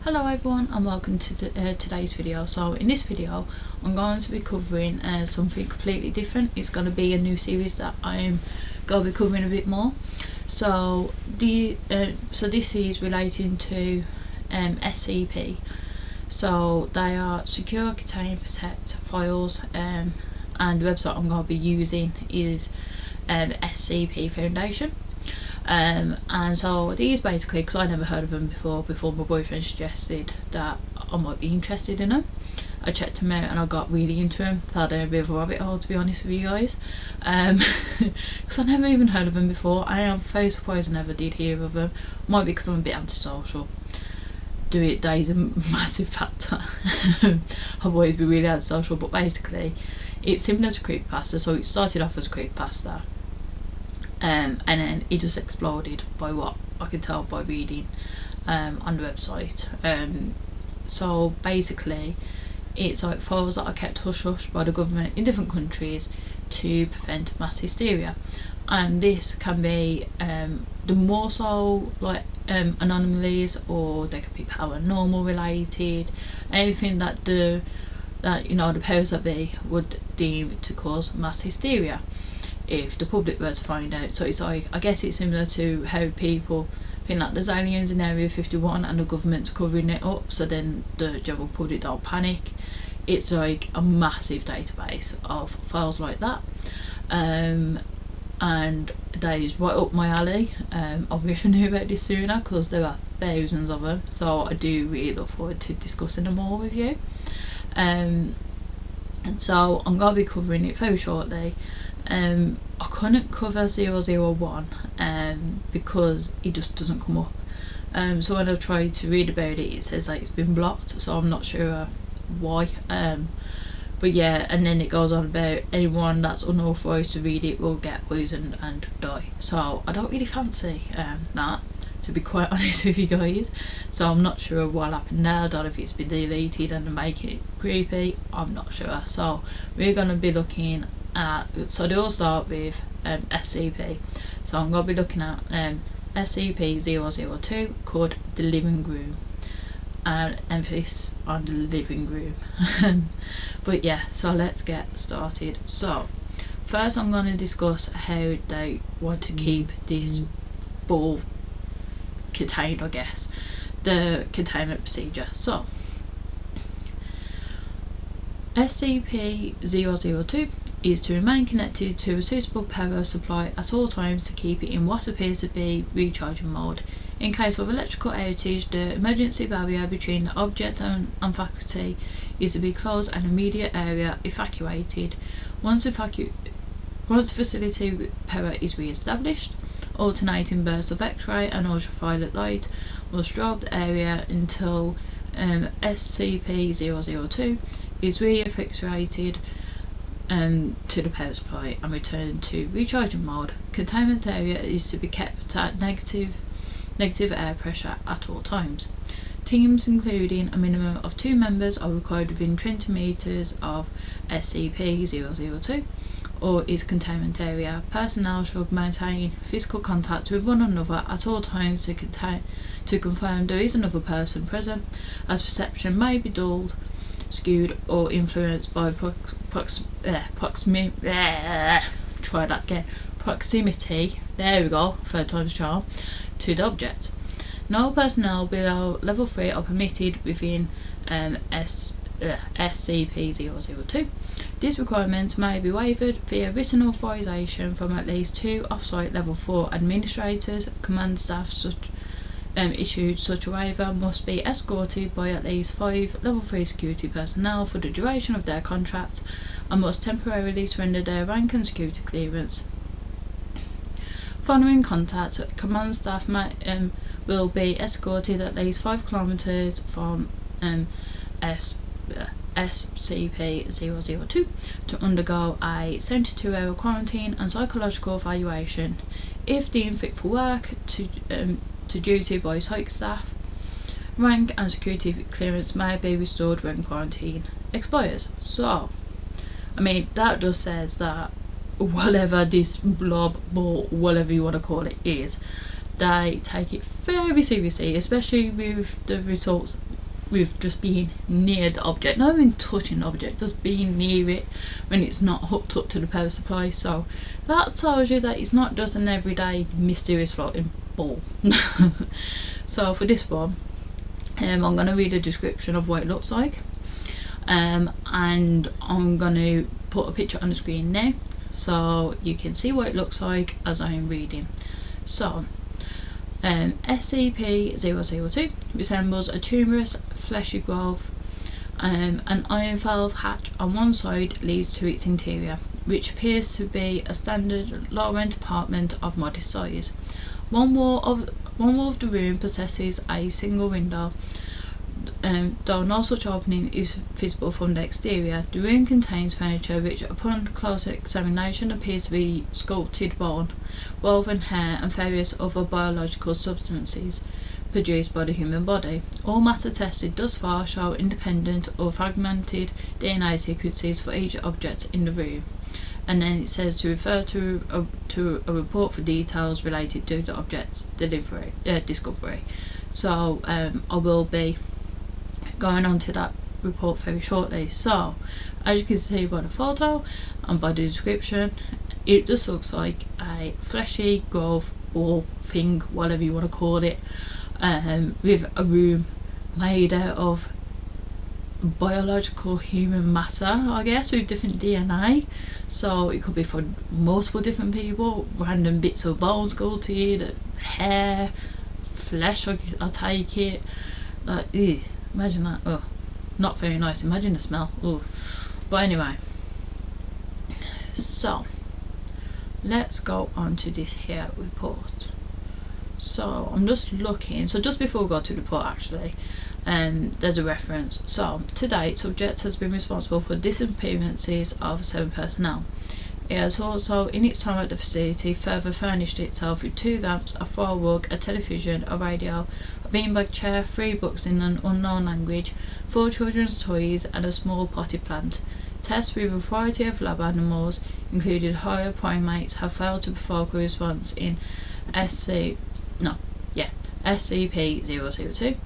Hello everyone and welcome to today's video. So in this video I'm going to be covering something completely different. It's going to be a new series that I'm going to be covering a bit more. So this is relating to SCP. So they are secure, contain, protect files, and the website I'm going to be using is SCP Foundation. And so these basically, because I never heard of them before my boyfriend suggested that I might be interested in them, I checked them out and I got really into them. Fell down a bit of a rabbit hole, to be honest with you guys, because I never even heard of them before. I am very surprised I never did hear of them. Might be because I'm a bit antisocial. Do it day is a massive factor. I've always been really antisocial, but basically it's similar to creepypasta. So it started off as creepypasta, and then it just exploded by what I could tell by reading on the website. So basically it's like files that are kept hush-hush by the government in different countries to prevent mass hysteria, and this can be the more so like anomalies, or they could be paranormal related, anything that the powers that be would deem to cause mass hysteria if the public were to find out. So it's like, I guess it's similar to how people think that there's aliens in Area 51 and the government's covering it up, so then the general public don't panic. It's like a massive database of files like that, and that is right up my alley. I wish I knew about this sooner, because there are thousands of them, so I do really look forward to discussing them all with you. And so I'm going to be covering it very shortly. I couldn't cover 001 because it just doesn't come up. So when I tried to read about it, it says like it's been blocked, so I'm not sure why. But yeah, and then it goes on about anyone that's unauthorised to read it will get poisoned and die. So I don't really fancy that, to be quite honest with you guys. So I'm not sure what happened there. I don't know if it's been deleted and making it creepy. I'm not sure. So we're going to be looking at, so they all start with SCP. So I'm going to be looking at SCP-002, called the living room, and emphasis on the living room. But yeah, so let's get started. So first I'm going to discuss how they want to keep this ball contained, I guess, the containment procedure. So SCP-002 is to remain connected to a suitable power supply at all times to keep it in what appears to be recharging mode. In case of electrical outage, the emergency barrier between the object and faculty is to be closed and immediate area evacuated. Once the facility power is re-established, alternating bursts of X-ray and ultraviolet light will strobe the area until SCP-002 is re-affixated to the power supply and returned to recharging mode. Containment area is to be kept at negative air pressure at all times. Teams including a minimum of 2 members are required within 20 meters of SCP-002 or its containment area. Personnel should maintain physical contact with one another at all times to confirm there is another person present, as perception may be dulled, skewed, or influenced by proximity. There we go, third time's charm, to the object. No personnel below level 3 are permitted within SCP-002. This requirement may be waived via written authorization from at least 2 off-site level 4 administrators. Command staff issued such a waiver must be escorted by at least 5 level 3 security personnel for the duration of their contract and must temporarily surrender their rank and security clearance. Following contact, command staff will be escorted at least 5 kilometers from SCP-002 to undergo a 72-hour quarantine and psychological evaluation. If deemed fit for work, to duty by psych staff, rank and security clearance may be restored when quarantine expires. So, I mean, that just says that whatever this blob, ball, whatever you want to call it is, they take it very seriously, especially with the results with just being near the object, not even touching the object, just being near it when it's not hooked up to the power supply. So that tells you that it's not just an everyday mysterious floating ball. So for this one, I'm going to read a description of what it looks like, and I'm going to put a picture on the screen now so you can see what it looks like as I'm reading. So SCP-002 resembles a tumorous fleshy growth. An iron valve hatch on one side leads to its interior, which appears to be a standard low-rent apartment of modest size. One wall of the room possesses a single window, though no such opening is visible from the exterior. The room contains furniture which, upon closer examination, appears to be sculpted bone, woven hair, and various other biological substances produced by the human body. All matter tested thus far show independent or fragmented DNA sequences for each object in the room. And then it says to refer to a report for details related to the object's discovery. So I will be going on to that report very shortly. So as you can see by the photo and by the description, it just looks like a fleshy growth ball thing, whatever you want to call it, with a room made out of biological human matter, I guess, with different DNA. So it could be for multiple different people, random bits of bone sculpted, hair, flesh, I take it. Like, ew, imagine that. Oh, not very nice. Imagine the smell. Oh. But anyway, so let's go on to this here report. So I'm just looking. So just before we go to the report, actually, there's a reference. So to date, subject has been responsible for disappearances of 7 personnel. It has also, in its time at the facility, further furnished itself with 2 lamps, a throw rug, a television, a radio, a beanbag chair, 3 books in an unknown language, 4 children's toys, and a small potted plant. Tests with a variety of lab animals, including higher primates, have failed to provoke a response in SCP-002.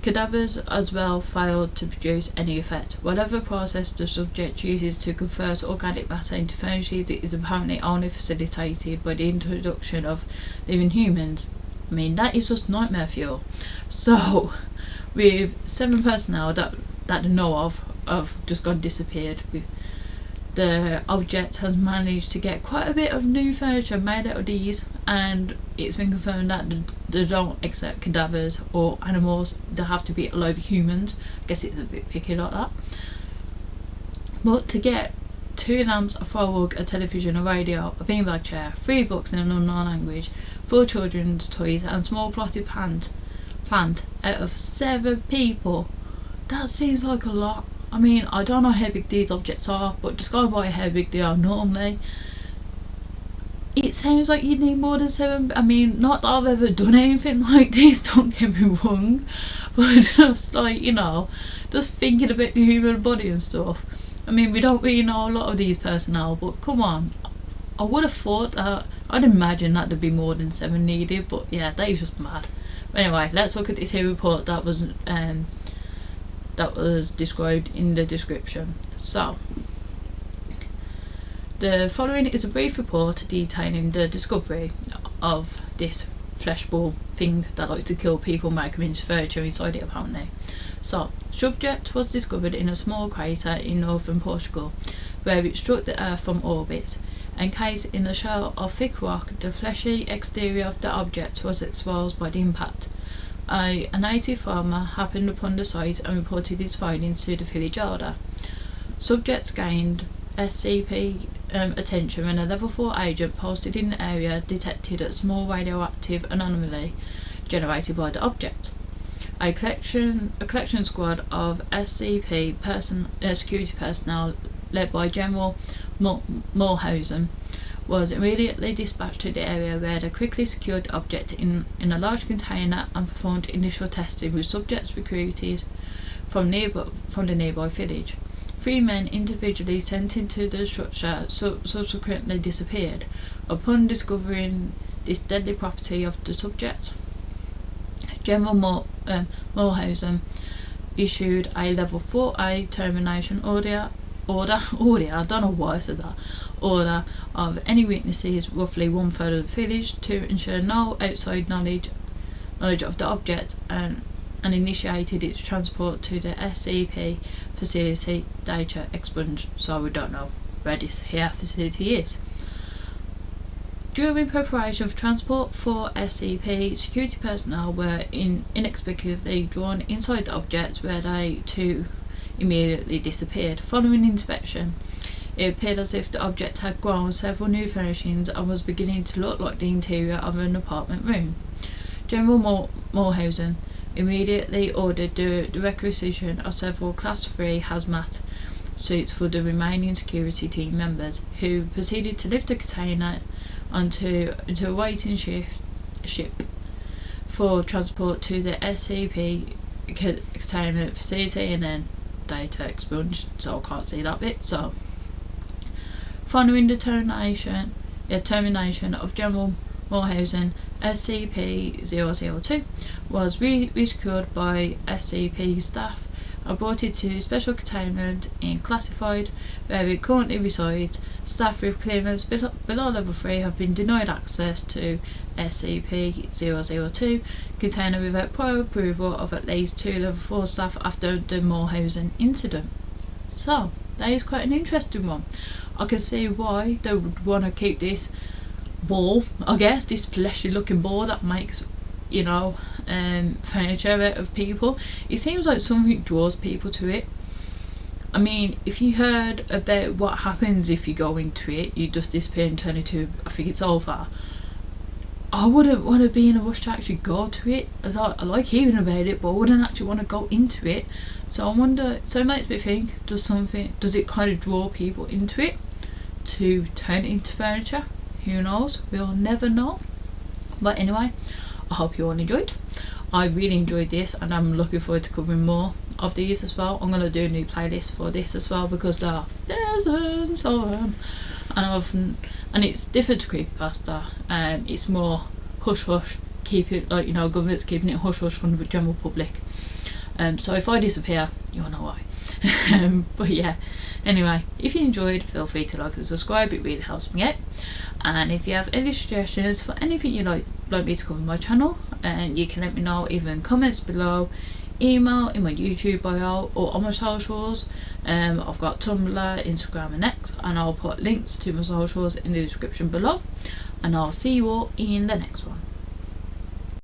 Cadavers as well failed to produce any effect. Whatever process the subject uses to convert organic matter into furnaces, it is apparently only facilitated by the introduction of living humans. I mean, that is just nightmare fuel. So, with 7 personnel that I know of just gone disappeared, the object has managed to get quite a bit of new furniture made out of these, and it's been confirmed that they don't accept cadavers or animals. They have to be alive humans. I guess it's a bit picky like that. But to get 2 lamps, a throw rug, a television, a radio, a beanbag chair, 3 books in an unknown language, 4 children's toys, and a small potted plant out of 7 people, that seems like a lot. I mean, I don't know how big these objects are, but just going by how big they are normally, it sounds like you need more than 7. I mean, not that I've ever done anything like this, don't get me wrong, but just like, you know, just thinking about the human body and stuff. I mean, we don't really know a lot of these personnel, but come on, I would have thought that, I'd imagine that there'd be more than 7 needed, but yeah, that is just mad. But anyway, let's look at this here report that was described in the description. So, the following is a brief report detailing the discovery of this flesh ball thing that likes to kill people, make them into furniture inside it apparently. So, subject was discovered in a small crater in northern Portugal, where it struck the earth from orbit. Encased in a shell of thick rock, the fleshy exterior of the object was exposed by the impact. A native farmer happened upon the site and reported his findings to the village elder. Subjects gained SCP attention when a level 4 agent posted in the area detected a small radioactive anomaly generated by the object. A collection squad of SCP security personnel led by General Mulhausen was immediately dispatched to the area, where they quickly secured the object in a large container and performed initial testing with subjects recruited from the nearby village. 3 men individually sent into the structure subsequently disappeared upon discovering this deadly property of the subject. General Mulhausen issued a level 4A termination order, I don't know why I said that, order of any witnesses roughly 1/3 of the village to ensure no outside knowledge of the object, and initiated its transport to the SCP facility data expunged. So we don't know where this Heya facility is. During preparation for transport for SCP, security personnel were inexplicably drawn inside the object, where they too immediately disappeared. Following inspection, it appeared as if the object had grown several new furnishings and was beginning to look like the interior of an apartment room. General Morhausen immediately ordered the requisition of several Class 3 hazmat suits for the remaining security team members, who proceeded to lift the container onto a waiting ship for transport to the SCP containment facility, and then data expunged, so I can't see that bit. So following the termination of General Morhausen, SCP-002 was resecured by SCP staff and brought into special containment in classified, where it currently resides. Staff with clearance below level 3 have been denied access to SCP-002 container without prior approval of at least 2 level 4 staff after the Morhausen incident. So that is quite an interesting one. I can see why they would want to keep this ball, I guess, this fleshy looking ball that makes, you know, furniture out of people. It seems like something draws people to it. I mean, if you heard about what happens if you go into it, you just disappear and turn into, I think it's over, I wouldn't want to be in a rush to actually go to it. I like hearing about it, but I wouldn't actually want to go into it. So I wonder, so it makes me think, does it kind of draw people into it to turn it into furniture? Who knows? We'll never know. But anyway, I hope you all enjoyed. I really enjoyed this, and I'm looking forward to covering more of these as well. I'm going to do a new playlist for this as well, because there are thousands of them, and it's different to creepypasta. It's more hush hush, keep it, like, you know, government's keeping it hush hush from the general public. So if I disappear, you'll know why. But yeah, anyway, if you enjoyed, feel free to like and subscribe. It really helps me out. And if you have any suggestions for anything you'd like me to cover on my channel, you can let me know either in comments below, email, in my YouTube bio, or on my socials. I've got Tumblr, Instagram and X, and I'll put links to my socials in the description below. And I'll see you all in the next one.